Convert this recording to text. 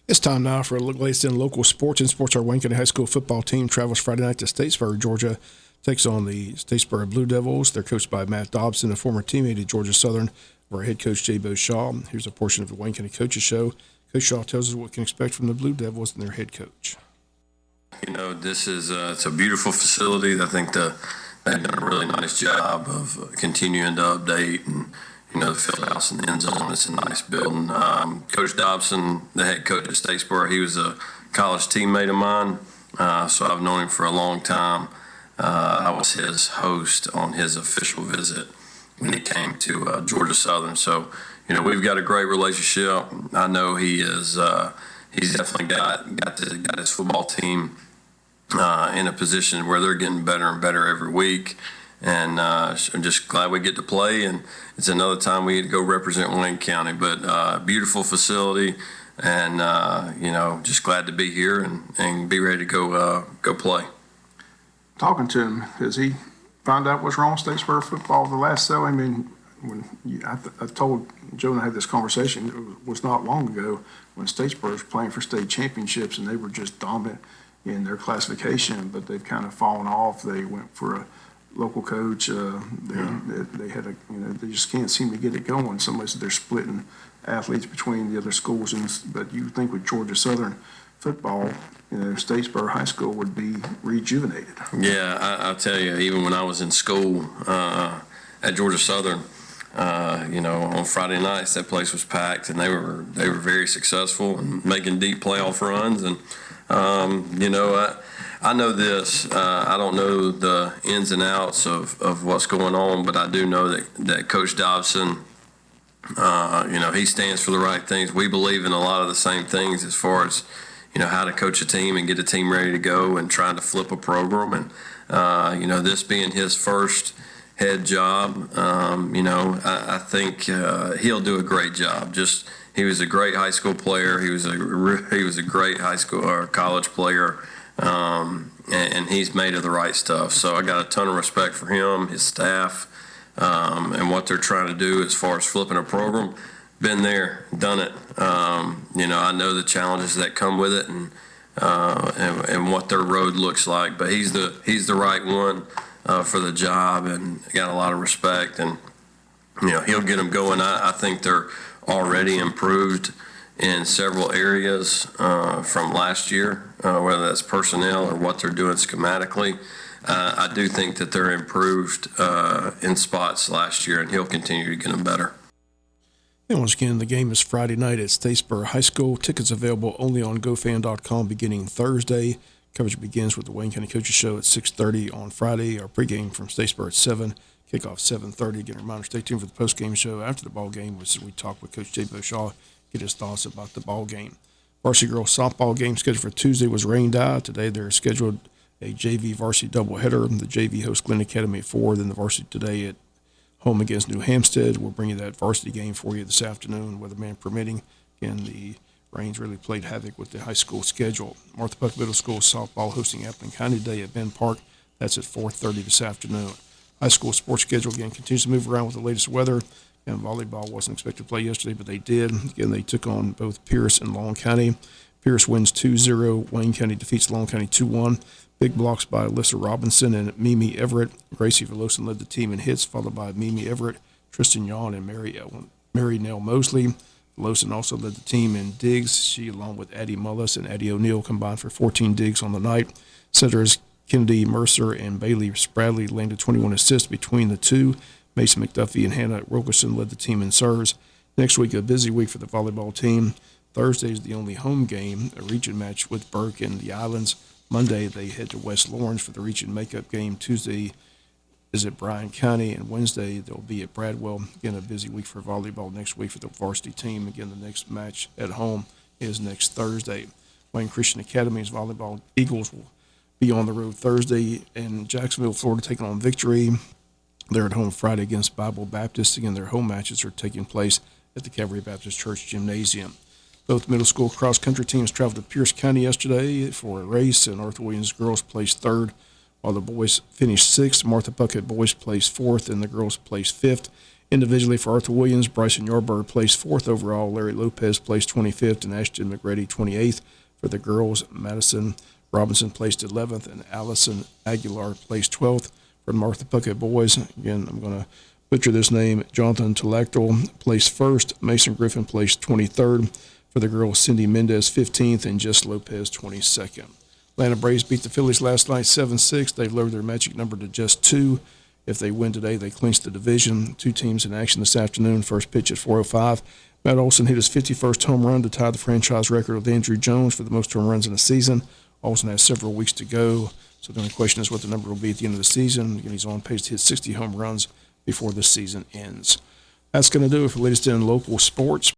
It's time now for a look latest in local sports. In sports, our Wayne County High School football team travels Friday night to Statesboro, Georgia, takes on the Statesboro Blue Devils. They're coached by Matt Dobson, a former teammate at Georgia Southern, of our head coach, Jay Shaw. Here's a portion of the Wayne County Coaches Show. Coach Shaw tells us what we can expect from the Blue Devils and their head coach. You know, this is it's a beautiful facility. I think they've done a really nice job of continuing to update and, you know, the field house and the end zone. It's a nice building. Coach Dobson, the head coach at Statesboro, he was a college teammate of mine, so I've known him for a long time. I was his host on his official visit when he came to Georgia Southern. So, you know, we've got a great relationship. I know he is. He's definitely got his football team in a position where they're getting better and better every week. And I'm just glad we get to play, and it's another time we get to go represent Wayne County. But beautiful facility, and you know, just glad to be here and be ready to go play. Talking to him, has he found out what's wrong with Statesboro football the last so? I mean, I told Joe and I had this conversation. It was not long ago when Statesboro was playing for state championships, and they were just dominant in their classification, but they've kind of fallen off. They went for a local coach. They had they just can't seem to get it going. Somebody said they're splitting athletes between the other schools, but you think with Georgia Southern football, you know, Statesboro High School would be rejuvenated. Yeah, I'll tell you, even when I was in school at Georgia Southern, you know, on Friday nights that place was packed, and they were very successful and making deep playoff runs. And you know, I know this. I don't know the ins and outs of what's going on, but I do know that Coach Dobson, you know, he stands for the right things. We believe in a lot of the same things as far as, you know, how to coach a team and get a team ready to go and trying to flip a program. And, you know, this being his first head job, you know, I think he'll do a great job. He was a great high school player. He was a great high school or college player, and he's made of the right stuff. So I got a ton of respect for him, his staff, and what they're trying to do as far as flipping a program. Been there, done it. You know, I know the challenges that come with it, and what their road looks like. But he's the right one for the job, and got a lot of respect. And you know, he'll get them going. I think they're already improved in several areas from last year, whether that's personnel or what they're doing schematically. I do think that they're improved in spots last year, and he'll continue to get them better. And once again, the game is Friday night at Statesboro High School. Tickets available only on GoFan.com beginning Thursday. Coverage begins with the Wayne County Coaches Show at 6:30 on Friday. Our pregame from Statesboro at 7. Kickoff 7:30. Again, a reminder, stay tuned for the postgame show after the ball game, which we talk with Coach Jay Shaw, get his thoughts about the ball game. Varsity girls softball game scheduled for Tuesday was rained out. Today they're scheduled a JV varsity doubleheader. The JV hosts Glen Academy at 4, then the varsity today at home against New Hampstead. We'll bring you that varsity game for you this afternoon, weatherman permitting. Again, the rains really played havoc with the high school schedule. Martha Puck Middle School softball hosting Appling County today at Ben Park. That's at 4:30 this afternoon. High school sports schedule, again, continues to move around with the latest weather. And volleyball wasn't expected to play yesterday, but they did. Again, they took on both Pierce and Long County. Pierce wins 2-0. Wayne County defeats Long County 2-1. Big blocks by Alyssa Robinson and Mimi Everett. Gracie Velosan led the team in hits, followed by Mimi Everett, Tristan Yawn, and Mary Nell Mosley. Velosan also led the team in digs. She, along with Addie Mullis and Addie O'Neill, combined for 14 digs on the night. Setters Kennedy Mercer and Bailey Spradley landed 21 assists between the two. Mason McDuffie and Hannah Wilkerson led the team in serves. Next week, a busy week for the volleyball team. Thursday is the only home game, a region match with Burke and the Islands. Monday, they head to West Lawrence for the region makeup game. Tuesday is at Bryan County, and Wednesday they'll be at Bradwell. Again, a busy week for volleyball next week for the varsity team. Again, the next match at home is next Thursday. Wayne Christian Academy's volleyball Eagles will be on the road Thursday in Jacksonville, Florida, taking on Victory. They're at home Friday against Bible Baptist. Again, their home matches are taking place at the Calvary Baptist Church Gymnasium. Both middle school cross-country teams traveled to Pierce County yesterday for a race, and Arthur Williams girls placed third, while the boys finished sixth. Martha Puckett boys placed fourth, and the girls placed fifth. Individually for Arthur Williams, Bryson Yarbird placed 4th overall, Larry Lopez placed 25th, and Ashton McGrady 28th. For the girls, Madison Robinson placed 11th, and Allison Aguilar placed 12th. For the Martha Puckett boys, again, I'm going to butcher this name, Jonathan Telactal placed 1st, Mason Griffin placed 23rd. For the girls, Cindy Mendez 15th, and Jess Lopez 22nd. Atlanta Braves beat the Phillies last night 7-6. They've lowered their magic number to just 2. If they win today, they clinch the division. 2 teams in action this afternoon. First pitch at 4:05. Matt Olson hit his 51st home run to tie the franchise record with Andrew Jones for the most home runs in a season. Olson has several weeks to go, so the only question is what the number will be at the end of the season. Again, he's on pace to hit 60 home runs before this season ends. That's going to do it for the latest in local sports.